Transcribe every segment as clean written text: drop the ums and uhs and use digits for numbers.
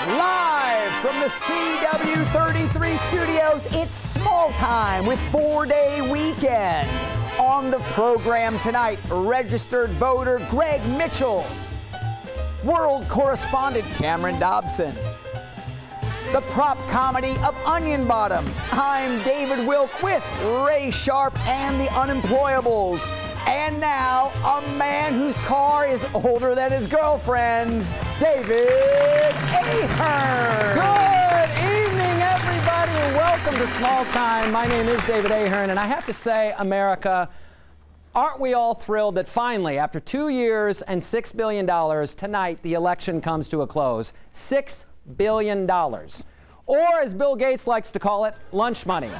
Live from the CW33 studios, it's Small Time with 4-Day Weekend. On the program tonight, registered voter Greg Mitchell, world correspondent Cameron Dobbson, the prop comedy of Onion Bottom. I'm David Wilk with Ray Sharp and the Unemployables. And now, a man whose car is older than his girlfriend's, David Ahern. Good evening, everybody, and welcome to Small Time. My name is David Ahern, and I have to say, America, aren't we all thrilled that finally, after 2 years and $6 billion, tonight the election comes to a close? $6 billion. Or, as Bill Gates likes to call it, lunch money.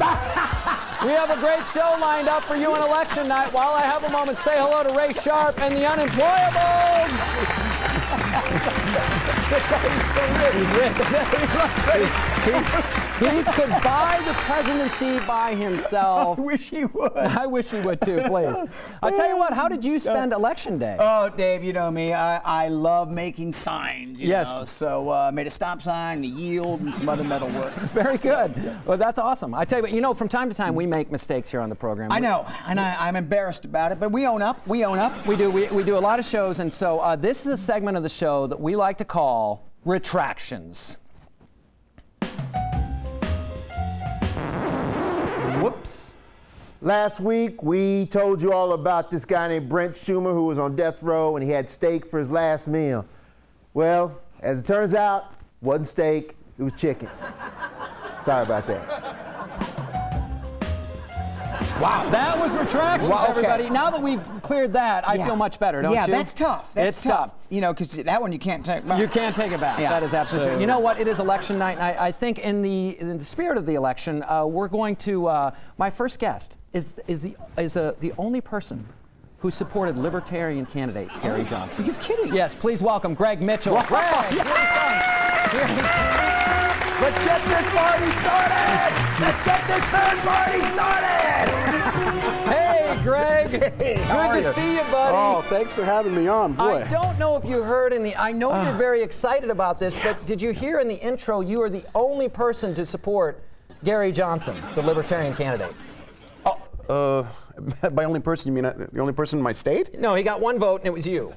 We have a great show lined up for you on election night. While I have a moment, say hello to Ray Sharp and the Unemployables. He could buy the presidency by himself. I wish he would. I wish he would too, please. I'll tell you what, how did you spend election day? Oh, Dave, you know me. I love making signs, you know. So made a stop sign, a yield, and some other metal work. Very good. Yeah. Well, that's awesome. I tell you what, you know, from time to time we make mistakes here on the program. I know, and I'm embarrassed about it, but we own up. We own up. We do. We do a lot of shows, and so this is a segment of the show that we like to call Retractions. Whoops. Last week, we told you all about this guy named Brent Schumer who was on death row and he had steak for his last meal. Well, as it turns out, it wasn't steak, it was chicken. Sorry about that. Wow, that was Retractions, wow, okay. Everybody. Now that we've cleared that, I feel much better, don't you? Yeah, that's tough. That's tough. Tough. You know, because that one you can't take back. You can't take it back. Yeah. That is absolutely true. You know what? It is election night, and I think in the spirit of the election, we're going to. My first guest is the only person who supported Libertarian candidate Gary Johnson. You're kidding? Yes. Please welcome Greg Mitchell. Wow. Greg, let's get this party started. Let's get this third party started. Hey, Greg. Hey, good to see you, buddy. Oh, thanks for having me on, boy. I don't know if you heard I know you're very excited about this, but did you hear in the intro you are the only person to support Gary Johnson, the Libertarian candidate? By only person, you mean the only person in my state? No, he got one vote, and it was you.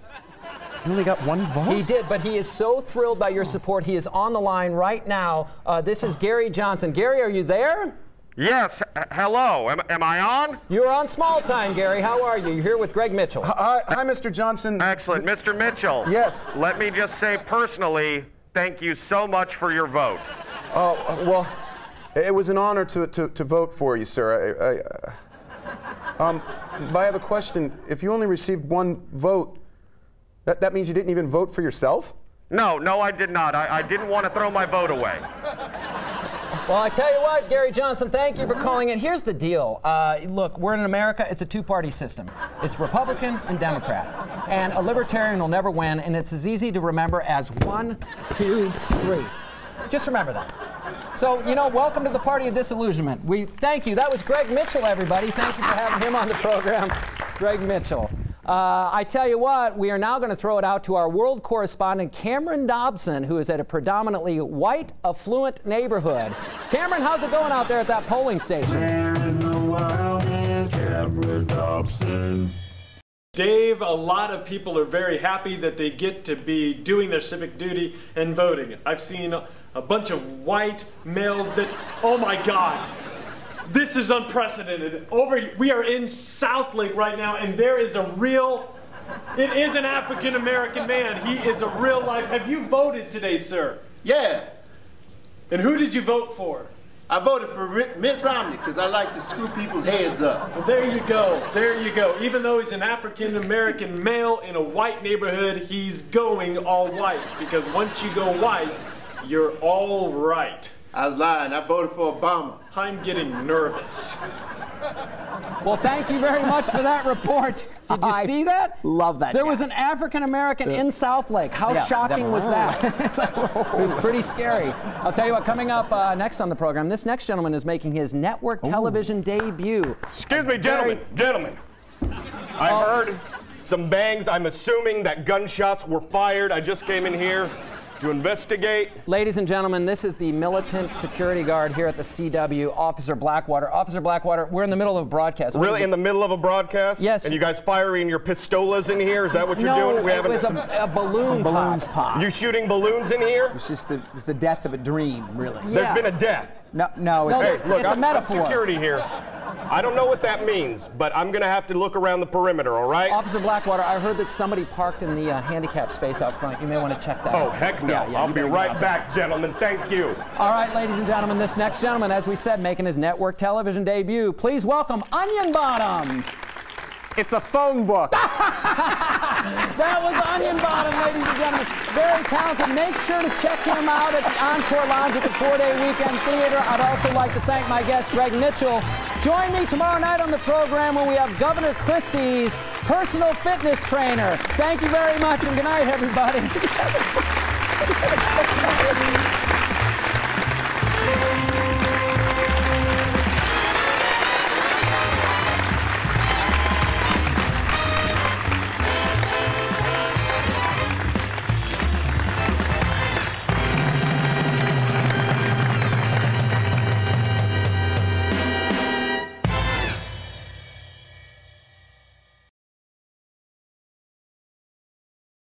You only got one vote? He did, but he is so thrilled by your support. He is on the line right now. This is Gary Johnson. Gary, are you there? Yes. Hello. Am I on? You're on Small Time, Gary. How are you? You're here with Greg Mitchell. Hi, Mr. Johnson. Excellent. Mr. Mitchell. Yes. Let me just say personally, thank you so much for your vote. Oh, well, it was an honor to vote for you, sir. But I have a question. If you only received one vote, that means you didn't even vote for yourself? No, I did not. I didn't want to throw my vote away. Well, I tell you what, Gary Johnson, thank you for calling in. Here's the deal. Look, we're in America. It's a two-party system. It's Republican and Democrat. And a Libertarian will never win, and it's as easy to remember as 1, 2, 3. Just remember that. So, you know, welcome to the party of disillusionment. We thank you. That was Greg Mitchell, everybody. Thank you for having him on the program. Greg Mitchell. I tell you what, we are now going to throw it out to our world correspondent, Cameron Dobbson, who is at a predominantly white, affluent neighborhood. Cameron, how's it going out there at that polling station? Where in the world is Cameron Dobbson? Dave, a lot of people are very happy that they get to be doing their civic duty and voting. I've seen a bunch of white males that, oh my God, this is unprecedented. We are in Southlake right now, and there is it is an African-American man. He is a real life. Have you voted today, sir? Yeah. And who did you vote for? I voted for Mitt Romney because I like to screw people's heads up. Well, there you go. There you go. Even though he's an African-American male in a white neighborhood, he's going all white. Because once you go white, you're all right. I was lying. I voted for Obama. I'm getting nervous. Well, thank you very much for that report. Did you see that? Love that. There was an African-American in Southlake. How shocking was that? It was pretty scary. I'll tell you what, coming up next on the program, this next gentleman is making his network television debut. Excuse me, gentlemen. I heard some bangs. I'm assuming that gunshots were fired. I just came in here. to investigate. Ladies and gentlemen, this is the militant security guard here at the CW, Officer Blackwater. Officer Blackwater, we're in the middle of a broadcast. Really, in the middle of a broadcast? Yes. And you guys firing your pistolas in here? Is that what you're doing? No, it was a balloon Some balloons pop. pop. You shooting balloons in here? It was the death of a dream, really. Yeah. There's been a death. No, it's No, Hey, look, It's a I'm metaphor. security here. I don't know what that means, but I'm going to have to look around the perimeter, all right? Officer Blackwater, I heard that somebody parked in the handicap space out front. You may want to check that Oh, out. heck no. Yeah, I'll you be better get right out there. back, gentlemen. Thank you. All right, ladies and gentlemen, this next gentleman, as we said, making his network television debut. Please welcome Onion Bottom. It's a phone book. That was Onion Bottom, ladies and gentlemen. Very talented. Make sure to check him out at the Encore Lounge at the 4-Day Weekend Theater. I'd also like to thank my guest, Greg Mitchell. Join me tomorrow night on the program when we have Governor Christie's personal fitness trainer. Thank you very much, and good night, everybody.